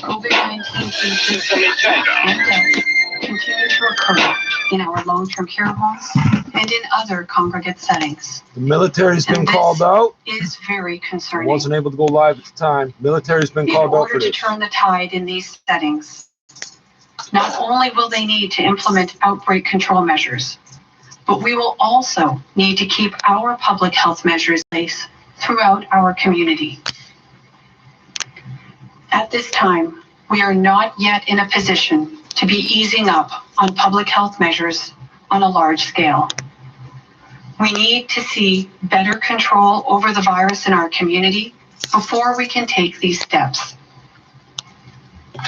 COVID-19 cases and deaths continue to occur in our long-term care homes and in other congregate settings. The military's been called out. Is very concerning. I wasn't able to go live at the time. Military's been called out for this. In order to turn the tide in these settings, not only will they need to implement outbreak control measures, but we will also need to keep our public health measures in place throughout our community. At this time, we are not yet in a position to be easing up on public health measures on a large scale. We need to see better control over the virus in our community before we can take these steps.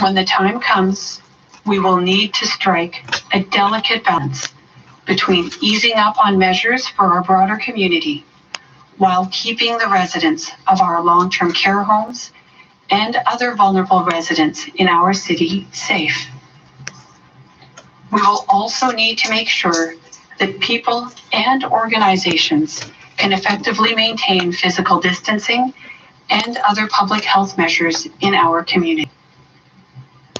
When the time comes, we will need to strike a delicate balance between easing up on measures for our broader community while keeping the residents of our long-term care homes and other vulnerable residents in our city safe. We will also need to make sure that people and organizations can effectively maintain physical distancing and other public health measures in our community.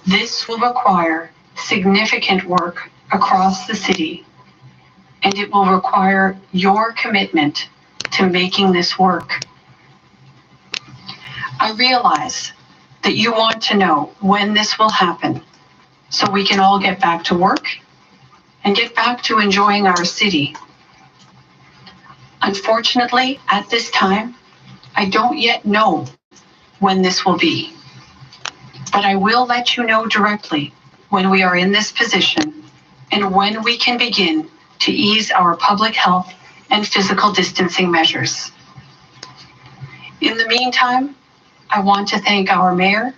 This will require significant work across the city, and it will require your commitment to making this work. I realize that you want to know when this will happen so we can all get back to work and get back to enjoying our city. Unfortunately, at this time, I don't yet know when this will be, but I will let you know directly when we are in this position and when we can begin to ease our public health and physical distancing measures. In the meantime, I want to thank our mayor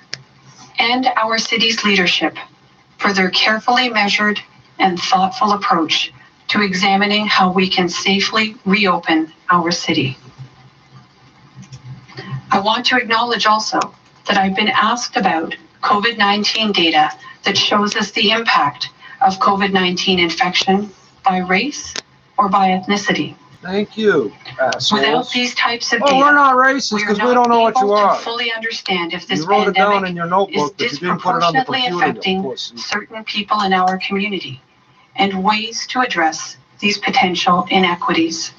and our city's leadership for their carefully measured and thoughtful approach to examining how we can safely reopen our city. I want to acknowledge also that I've been asked about COVID-19 data that shows us the impact of COVID-19 infection by race or by ethnicity. Thank you, assholes. Without these types of data, we're not racist because we don't know what you are. To fully understand if this you wrote it down in pandemic your notebook, is but you didn't put it on the disproportionately computer, affecting certain people in our community, and ways to address these potential inequities.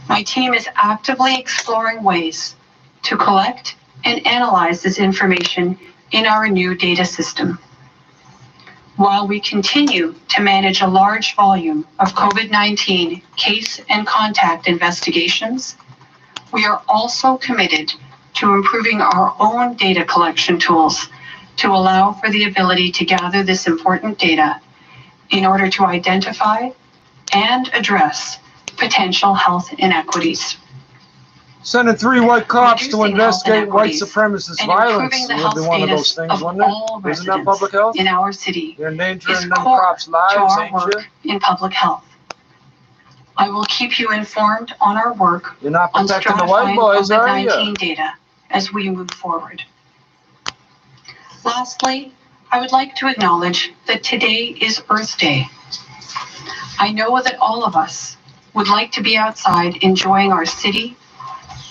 My team is actively exploring ways to collect and analyze this information in our new data system. While we continue to manage a large volume of COVID-19 case and contact investigations, we are also committed to improving our own data collection tools to allow for the ability to gather this important data in order to identify and address potential health inequities. Sending 3 white cops to Reducing investigate white health supremacist and violence improving the would health be one of those status things, of wouldn't all it? Isn't that residents public health? in our city You're is endangering them core cops' to lives, our ain't work you? in public health. I will keep you informed on our work You're not on protecting the white stratifying boys, are you? COVID-19 data as we move forward. Lastly, I would like to acknowledge that today is Earth Day. I know that all of us would like to be outside enjoying our city,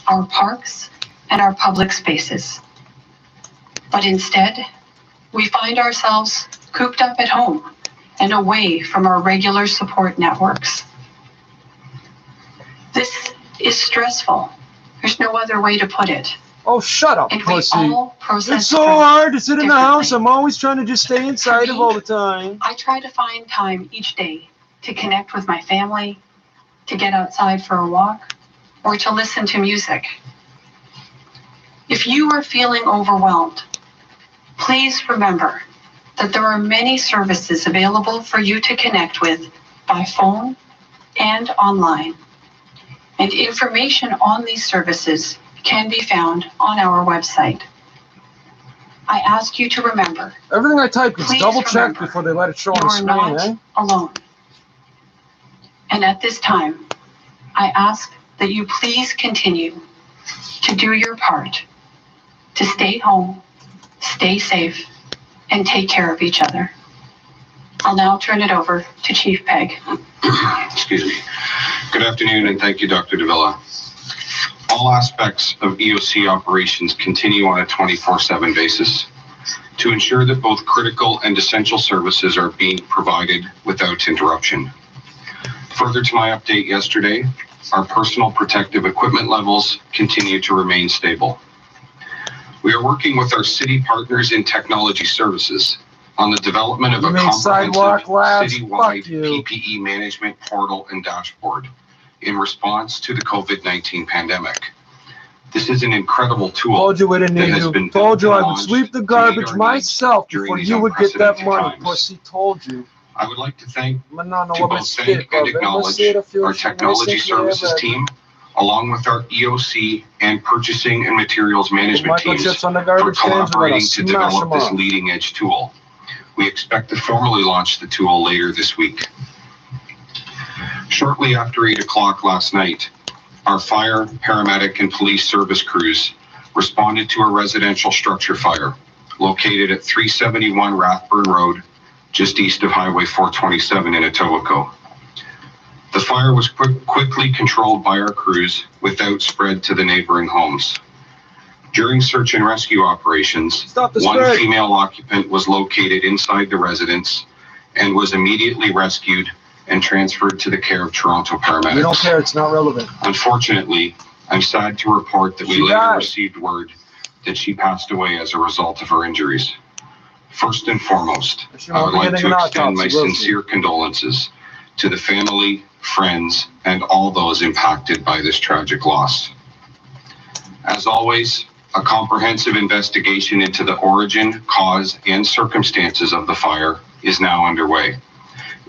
our parks, and our public spaces. But instead, we find ourselves cooped up at home and away from our regular support networks. This is stressful. There's no other way to put it. Oh, shut up, And pussy. we all process It's so stress hard to sit in the house. differently. I'm always trying to just stay inside of all the time. I try to find time each day to connect with my family, to get outside for a walk, or to listen to music. If you are feeling overwhelmed, please remember that there are many services available for you to connect with by phone and online. And information on these services can be found on our website. I ask you to remember, Everything I type is Please double checked remember, before they let it show you on the are screen, not eh? alone. And at this time, I ask that you please continue to do your part to stay home, stay safe, and take care of each other. I'll now turn it over to Chief Pegg. Excuse me. Good afternoon, and thank you, Dr. Davila. All aspects of EOC operations continue on a 24/7 basis to ensure that both critical and essential services are being provided without interruption. Further to my update yesterday, our personal protective equipment levels continue to remain stable. We are working with our city partners in technology services on the development of a comprehensive citywide PPE management portal and dashboard in response to the COVID-19 pandemic. This is an incredible tool. Told you we didn't that need has you. been Told you I built would and sweep the launched to meet garbage our myself needs during before these you would get that unprecedented money. times. Pussy, told you. I would like to thank Mas não, não to vou both mais thank and explicar. acknowledge our technology services team, along with our EOC and purchasing and materials management teams for collaborating to develop this leading edge tool. We expect to formally launch the tool later this week. Shortly after 8 o'clock last night, our fire, paramedic, and police service crews responded to a residential structure fire located at 371 Rathburn Road, just east of Highway 427 in Etobicoke. The fire was quickly controlled by our crews without spread to the neighboring homes. During search and rescue operations, one female occupant was located inside the residence and was immediately rescued and transferred to the care of Toronto paramedics. We don't care, it's not relevant. Unfortunately, I'm sad to report that we later received word that she passed away as a result of her injuries. First and foremost, I would like to extend my sincere condolences to the family, friends, and all those impacted by this tragic loss. As always, a comprehensive investigation into the origin, cause, and circumstances of the fire is now underway,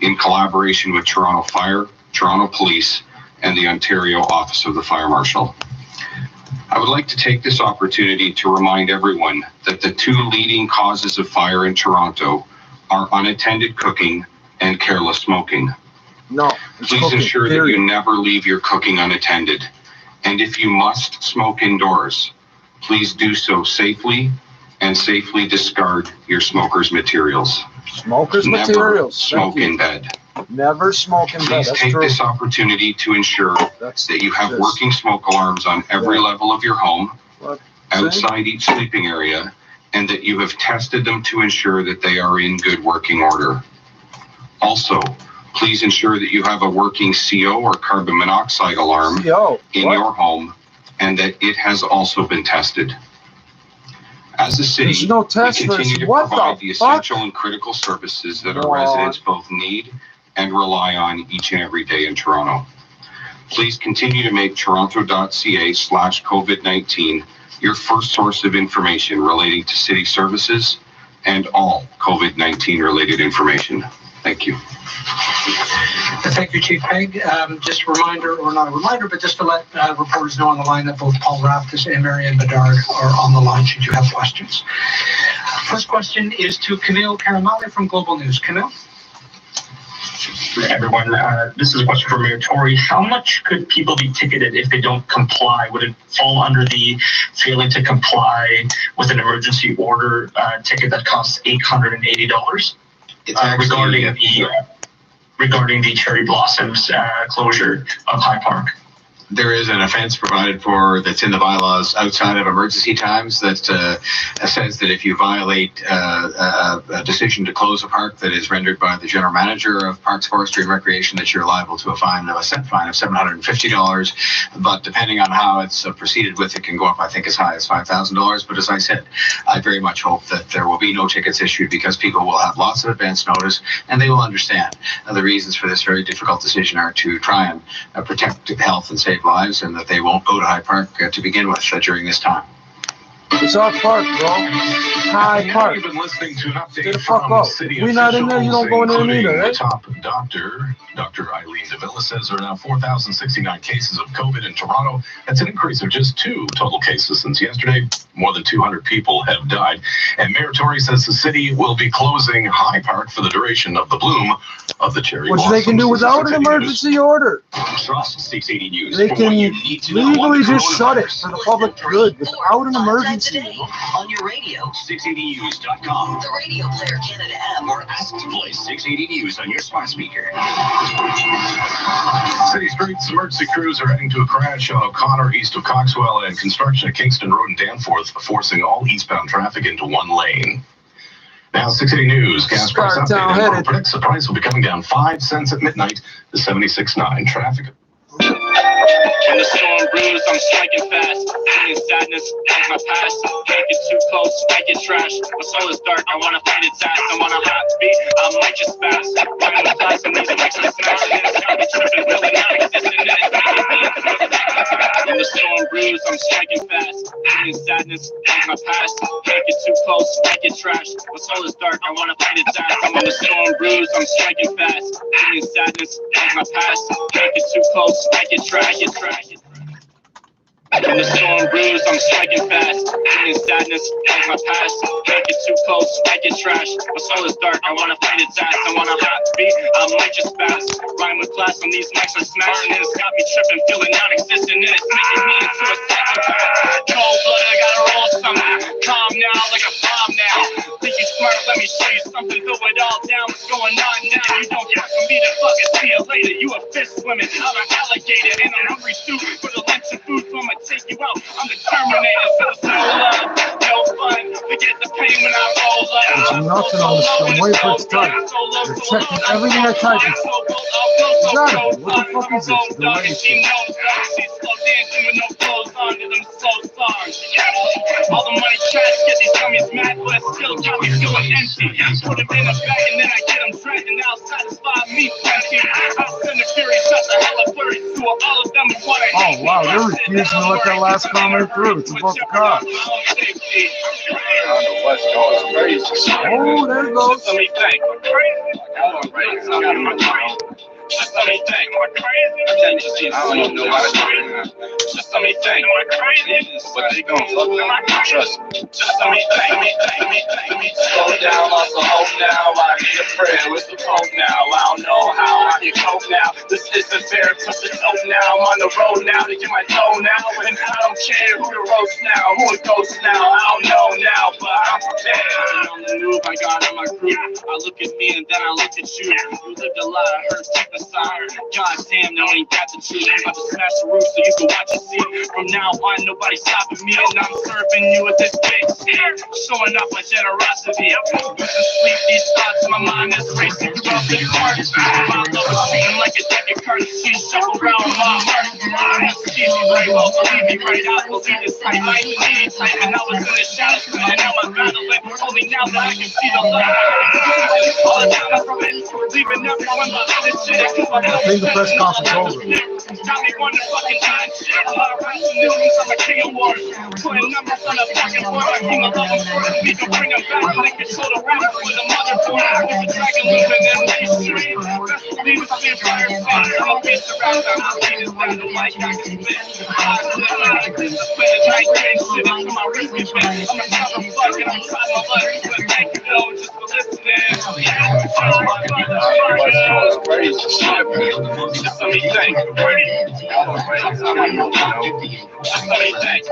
in collaboration with Toronto Fire, Toronto Police, and the Ontario Office of the Fire Marshal. I would like to take this opportunity to remind everyone that the two leading causes of fire in Toronto are unattended cooking and careless smoking. No, please ensure that you never leave your cooking unattended. And if you must smoke indoors, please do so safely and safely discard your smoker's materials. Smoker's Never materials. smoke in bed. Never smoke in bed. Please That's take true. this opportunity to ensure that you have working smoke alarms on every level of your home, outside each sleeping area, and that you have tested them to ensure that they are in good working order. Also, please ensure that you have a working CO or carbon monoxide alarm in your home and that it has also been tested. As a city, we continue to provide the essential and critical services that our residents both need and rely on each and every day in Toronto. Please continue to make toronto.ca/COVID-19 your first source of information relating to city services and all COVID-19 related information. Thank you. Thank you, Chief Pegg. Just a reminder, or not a reminder, but just to let reporters know on the line that both Paul Raftis and Marianne Bedard are on the line should you have questions. First question is to Camille Caramale from Global News. Camille? Everyone, this is a question for Mayor Tory. How much could people be ticketed if they don't comply? Would it fall under the failing to comply with an emergency order ticket that costs $880? Regarding the cherry blossoms closure of High Park. There is an offense provided for that's in the bylaws outside of emergency times that says that if you violate a decision to close a park that is rendered by the general manager of Parks, Forestry and Recreation, that you're liable to a set fine of $750. But depending on how it's proceeded with, it can go up, I think, as high as $5,000. But as I said, I very much hope that there will be no tickets issued because people will have lots of advance notice and they will understand the reasons for this very difficult decision are to try and protect health and save lives, and that they won't go to High Park to begin with during this time. It's our park, bro. High Park. You've been listening to an update Get the fuck from up. city We're not in there, you don't go in there including either, the right? top doctor, Dr. Eileen Davila, says there are now 4,069 cases of COVID in Toronto. That's an increase of just 2 total cases since yesterday. More than 200 people have died. And Mayor Tory says the city will be closing High Park for the duration of the bloom of the cherry blossoms. Which they can do without an emergency order. Trust 680 News. They can legally just shut it for the public good without an emergency times a day on your radio, 680news.com. the Radio Player Canada app, Or ask to play 680 News on your smart speaker. City streets emergency crews are heading to a crash on O'Connor east of Coxwell and construction at Kingston Road in Danforth, forcing all eastbound traffic into one lane. Now 680 News, gas price update. Enpro predicts the price will be coming down 5 cents at midnight to 76.9. Traffic. When the storm brews, I'm striking fast. Feeling sadness as my past. Can't get too close, I get trashed. My soul is dark, I wanna fight its ass. I wanna hot beat, I might just fast. Running with class and these mics are smashing. It's got me tripping, really non-existent. And it's making me when the storm brews, I'm striking fast. Feeling sadness as my past. Can't get too close, I get trashed. My soul is dark, I wanna fight its ass. When the storm brews, I'm striking fast. Feeling sadness as my past. Can't get too close, I get trashed. When the storm brews, I'm striking fast. Feeling sadness as my past. Can't get too close, I get trashed. My soul is dark, I wanna fight its ass. I wanna hot beat, I might just fast. Rhyme with class when these mics are smashing. And it's got me tripping, feeling non-existent. And it's making me into a psychopath. Cold blood, I gotta roll something. Calm now, like a bomb now. Think you smart, let me show you something. Throw it all down, what's going on now? You don't care for me to fucking see you later. You a fish swimming, I'm an alligator. And I'm hungry too for the lunch and food, so I'ma take you out. I'm the Terminator, so it's no love, no fun. Forget the pain when I roll up. There's nothing on the screen. Wait for it to type. You're checking everything I type. Exactly. What the fuck is this? The way she knows that she's slow dancing with no clothes on to them slow songs. All the money trash, get these dummies mad, but still got me feeling empty. Put them in a bag and then I get them dragged and now satisfy me plenty. I'll send the fury, shut the hell up, blurry. To all of them is what I hate. Oh wow, they're refusing to let that last comment through. It's about the car. Oh, there it goes. Let me think. Just let me think. Am I crazy? I don't even know how to do it. Just let me think. Am I crazy? But they gon' fuck me. Trust me. Just let me think. Let me slow down, lost the hope now. I need a prayer with the hope now. I don't know how I can cope now. This isn't fair. Put the hope now. I'm on the road now to get my dough now. And I don't care who the roast now, who it goes now. I don't know now, but I'm prepared. On the move, I got on my crew. I look at me and then I look at you. You lived a lot, I heard the sign. God damn, no, ain't got the truth. I'm about to smash the roof so you can watch and see. From now on, nobody's stopping me, and I'm serving you with this big steer. Showing off my generosity. Losing sleep, these thoughts, my mind is racing throughout the cards. My love is beating like a deck of cards. She shuffle around my heart. She's right, well, believe me, right out. Believe this time, I ain't needing time. And I was in the shadows, and now I'm battling. Only now that I can see the light. All the time I'm leaving everyone behind this shit. I think the press conference is over. Got me one to fucking die. I'm a king of war. Putting numbers on the fucking board. I'm king of love, I'm sure that we can bring them back. They can show the rap with a motherboard. With the dragon losing in these streets. Best believe it's clear fire spin. I'm a piece of rap, I'm a piece of rap. The mic I can spit. Discipline is night game. Shit into my wrist and spin. I'm a top of fuck and I'm trying my luck. But thank you though, just for listening. Just let me think. Just let me think.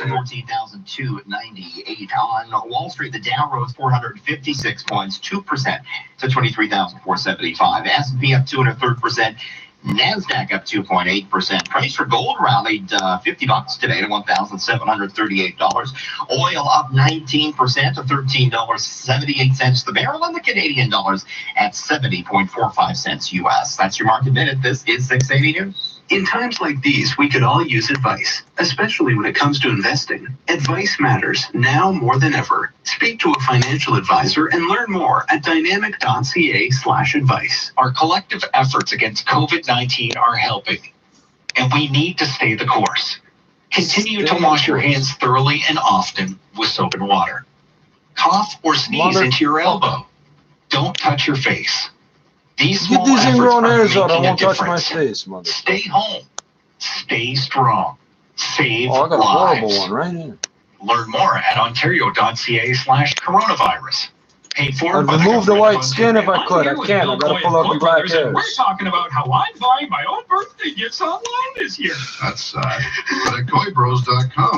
14,002.98 on Wall Street. The Dow rose 456 points, 2% to 23,475. S&P up 2.3%. NASDAQ up 2.8%. Price for gold rallied $50 today to $1,738. Oil up 19% to $13.78 the barrel, and the Canadian dollars at 70.45 cents US. That's your market minute. This is 680 News. In times like these, we could all use advice, especially when it comes to investing. Advice matters now more than ever. Speak to a financial advisor and learn more at dynamic.ca/advice. Our collective efforts against COVID-19 are helping, and we need to stay the course. Continue to wash your hands thoroughly and often with soap and water. Cough or sneeze into your elbow. Don't touch your face. These small efforts are making a difference. Stay home. Stay strong. Save I got a lives. horrible one right here. Learn more at ontario.ca/coronavirus. Paid for I'd by the remove the government. white skin if I could. I can't. I gotta pull out the black hairs. We're talking about how I'm buying my own birthday gifts online this year. That's sad. But at GoyBros.com,